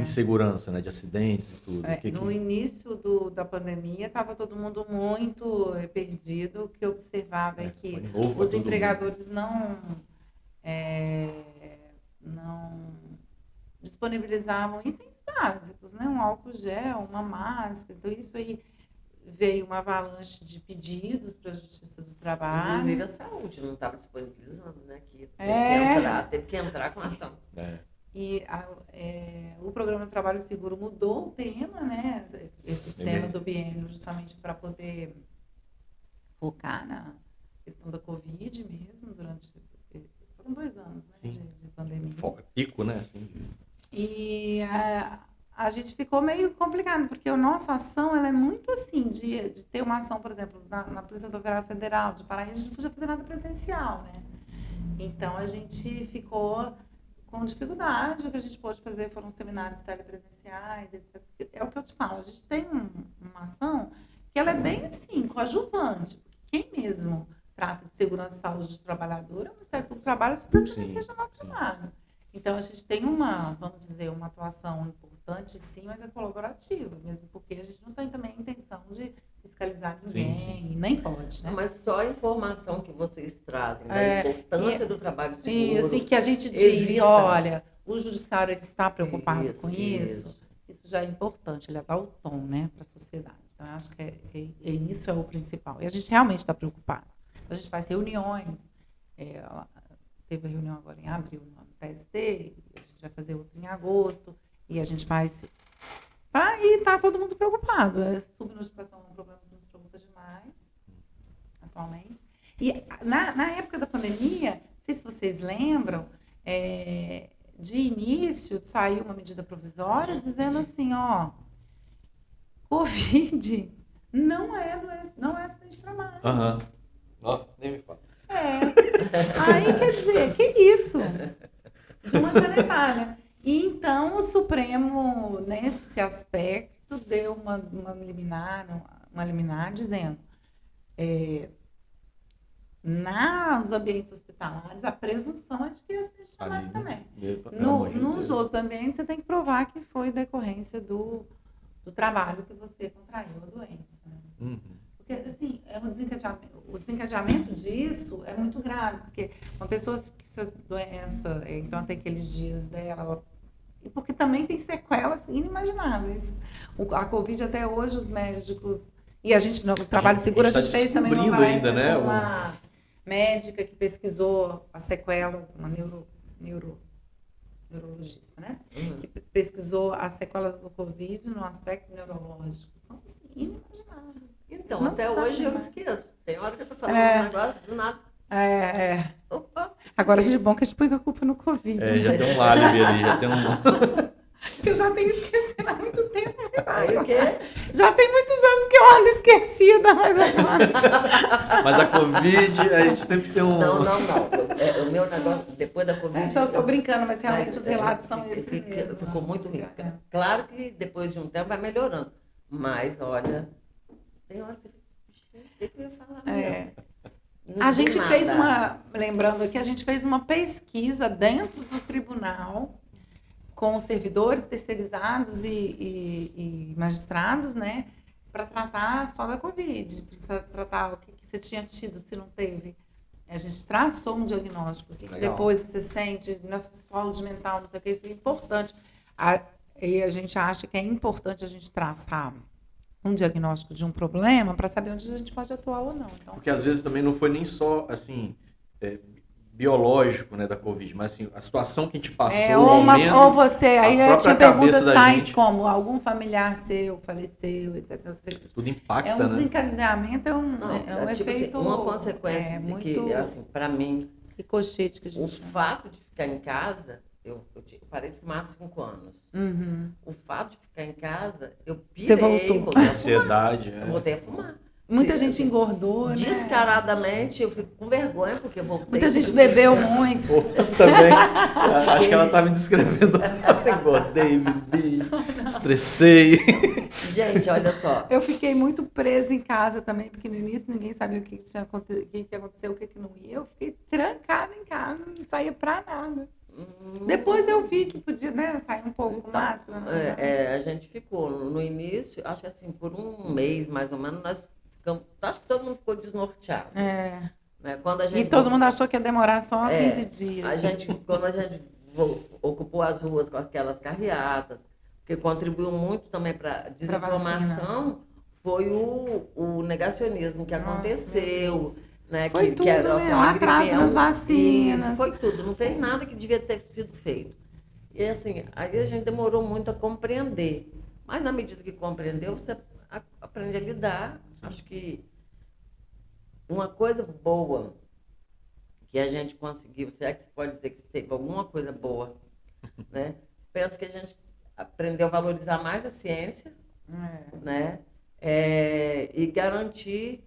insegurança, né, de acidentes e tudo? No início da pandemia, estava todo mundo muito perdido, o que eu observava é que os empregadores não disponibilizavam itens básicos, né? Um álcool gel, uma máscara. Então, isso aí veio uma avalanche de pedidos para a Justiça do Trabalho. Inclusive a saúde não estava disponibilizando, né? Teve que entrar com ação. E o Programa de Trabalho Seguro mudou o tema, né? Esse tema do biênio, justamente para poder focar na questão da Covid mesmo, foram 2 anos, né, de pandemia. Pico, né? Assim, E a gente ficou meio complicado, porque a nossa ação ela é muito assim, de ter uma ação, por exemplo, na Polícia Rodoviária Federal de Paraíba, a gente não podia fazer nada presencial, né? Então, a gente ficou com dificuldade. O que a gente pôde fazer foram seminários telepresenciais, etc. É o que eu te falo, a gente tem uma ação que ela é bem assim, coadjuvante, porque quem mesmo trata de segurança e saúde do trabalhador é o Ministério Público do Trabalho, Superintendência Regional do Trabalho. Então, a gente tem uma atuação importante, sim, mas é colaborativa, mesmo porque a gente não tem também a intenção de fiscalizar ninguém, nem pode, né? Mas só a informação que vocês trazem da importância do trabalho seguro. Isso, e que a gente diz, olha, o judiciário ele está preocupado com isso já é importante, ele dá o tom, né, para a sociedade. Então, eu acho que isso é o principal. E a gente realmente está preocupado. Então, a gente faz reuniões, teve reunião agora em abril no TST, a gente vai fazer outra em agosto, e a gente faz... E está todo mundo preocupado. Subnotificação é um problema que nos preocupa demais, atualmente. E na época da pandemia, não sei se vocês lembram, de início saiu uma medida provisória dizendo assim, Covid não é acidente de trabalho. Nem me fala. Aí, quer dizer, que isso? De uma canetada. E então o Supremo, nesse aspecto, deu uma liminar dizendo nos ambientes hospitalares, a presunção é de que é acidente de trabalho também. Nos outros ambientes, você tem que provar que foi decorrência do trabalho que você contraiu a doença. Né? Porque, assim, o desencadeamento disso é muito grave, porque uma pessoa que essa doença, então tem aqueles dias dela, porque também tem sequelas inimagináveis. A Covid, até hoje, os médicos E a gente, no Trabalho Seguro, a tá gente fez também uma descobrindo palestra ainda, né? com uma médica que pesquisou as sequelas, uma neurologista, né? Que pesquisou as sequelas do Covid no aspecto neurológico. São assim, inimagináveis. Então, Não até sabem, hoje eu né? esqueço. Tem hora que eu tô falando um negócio, do nada. Opa, Agora, esqueci. de bom que a gente põe a culpa no Covid. É, já tem um álibi ali, já tem um... Eu já tenho esquecido há muito tempo. Aí o quê? Já tem muitos anos que eu ando esquecida, mas agora... Mas a Covid, a gente sempre tem um... Não. O meu negócio, depois da Covid... Eu tô brincando, mas realmente Mas, os relatos são fica- esses fica- mesmo. Ficou muito ruim. É. Claro que depois de um tempo vai melhorando. Mas, olha, tem hora que você fica, o que eu ia falar? É. Não A sei gente nada. fez lembrando aqui, a gente fez uma pesquisa dentro do tribunal com servidores terceirizados e magistrados, né, para tratar só da Covid, tratar o que você tinha tido, se não teve. A gente traçou um diagnóstico, o que Legal. depois você sente na saúde mental, não sei o que, isso é importante. E a gente acha que é importante a gente traçar um diagnóstico de um problema para saber onde a gente pode atuar ou não. Então, Porque às vezes também não foi nem só, assim, biológico, né, da Covid, mas assim, a situação que a gente passou, o aumento, ou você, aí a eu própria tinha perguntas cabeça da tais gente. como algum familiar seu faleceu, etc. Tudo É impacta, um né? desencadeamento, é um Tipo efeito. assim, uma consequência de muito que, assim, para mim, ricochete que a o gente chama. fato de ficar em casa, eu parei de fumar há 5 anos. Uhum. O fato de ficar em casa, eu pirei, Você voltou. voltei a fumar. Ansiedade, Eu voltei a fumar. Muita Se- gente engordou, né? Descaradamente, eu fico com vergonha, porque eu voltei. Muita gente bebeu muito. Também. Acho que ela tá me descrevendo. Engordei, bebi, estressei. Gente, olha só. Eu fiquei muito presa em casa também, porque no início ninguém sabia o que tinha acontecido, o que ia acontecer, o que não ia. Eu fiquei trancada em casa, não saía pra nada. Depois eu vi que podia, né, sair um pouco com máscara. Né? A gente ficou no início, acho que assim, por um mês mais ou menos, nós ficamos. Acho que todo mundo ficou desnorteado. Né? Quando a gente E todo mundo achou que ia demorar só 15 dias. Quando a gente ocupou as ruas com aquelas carreatas, que contribuiu muito também para a desinformação, foi o negacionismo que aconteceu. Né, foi tudo, era, né? O atraso nas vacinas. Isso, foi tudo. Não fez nada que devia ter sido feito. E assim, aí a gente demorou muito a compreender. Mas na medida que compreendeu, você aprende a lidar. Acho que uma coisa boa que a gente conseguiu, se é que se pode dizer que teve alguma coisa boa, né? Penso que a gente aprendeu a valorizar mais a ciência, né? E garantir,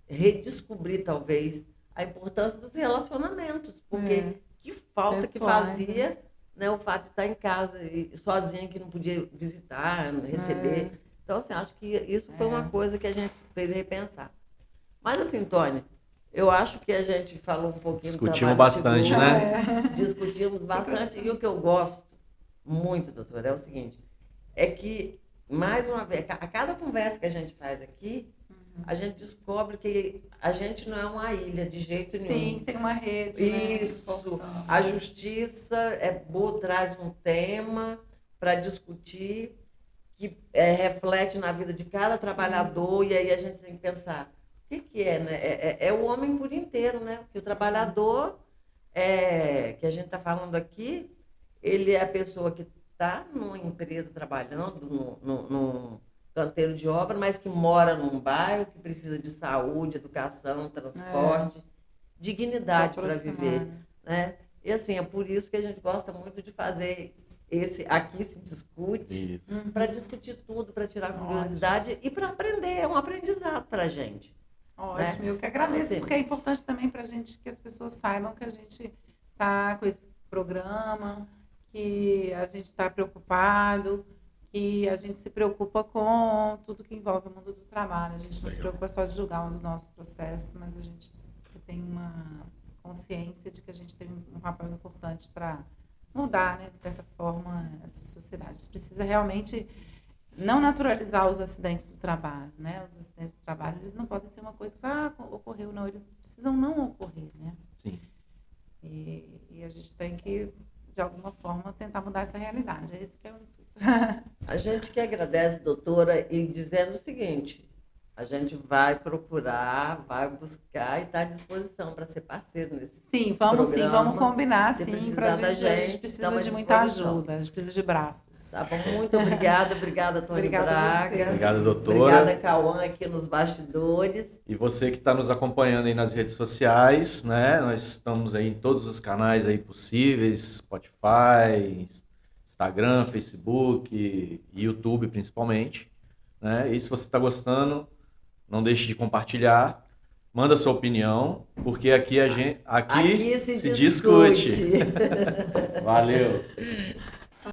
redescobrir talvez a importância dos relacionamentos, porque que falta que fazia, né, o fato de estar em casa e sozinha, que não podia visitar, receber. Então, assim, acho que isso foi uma coisa que a gente fez repensar. Mas, assim, Tônia, eu acho que a gente falou um pouquinho Discutimos do trabalho bastante, seguro, né? Discutimos bastante. E o que eu gosto muito, doutora, é o seguinte, é que, mais uma vez, a cada conversa que a gente faz aqui, a gente descobre que a gente não é uma ilha de jeito nenhum. Sim, tem uma rede. Isso. Né? A justiça é boa, traz um tema para discutir que reflete na vida de cada trabalhador. Sim. E aí a gente tem que pensar o que é, né? É o homem por inteiro, né? Porque o trabalhador que a gente está falando aqui, ele é a pessoa que está numa empresa trabalhando num canteiro de obra, mas que mora num bairro, que precisa de saúde, educação, transporte, dignidade para viver. Né? E assim, é por isso que a gente gosta muito de fazer esse Aqui Se Discute, para discutir tudo, para tirar curiosidade e para aprender, é um aprendizado para a gente. Ótimo, né? Eu que agradeço, porque é importante também para a gente que as pessoas saibam que a gente está com esse programa, que a gente está preocupado, que a gente se preocupa com tudo que envolve o mundo do trabalho. A gente não se preocupa só de julgar os nossos processos, mas a gente tem uma consciência de que a gente tem um papel importante para mudar, né, de certa forma, essa sociedade. A gente precisa realmente não naturalizar os acidentes do trabalho, né? Os acidentes do trabalho, eles não podem ser uma coisa que ocorreu, não. Eles precisam não ocorrer, né? Sim. E a gente tem que, de alguma forma, tentar mudar essa realidade. É esse que é o intuito. A gente que agradece, doutora, e dizendo o seguinte, a gente vai procurar, vai buscar e está à disposição para ser parceiro nesse Sim, programa. vamos combinar, Se sim, precisar para da a gente precisa estamos de à muita disposição. ajuda, a gente precisa de braços. Tá bom? Muito obrigada, Tony Obrigada a você. Braga. Obrigado, doutora. Obrigada, Cauã, aqui nos bastidores. E você que está nos acompanhando aí nas redes sociais, né? Nós estamos aí em todos os canais aí possíveis, Spotify, Instagram, Facebook, YouTube principalmente, né? E se você está gostando, não deixe de compartilhar, manda sua opinião, porque aqui a gente Aqui se discute. discute. Valeu.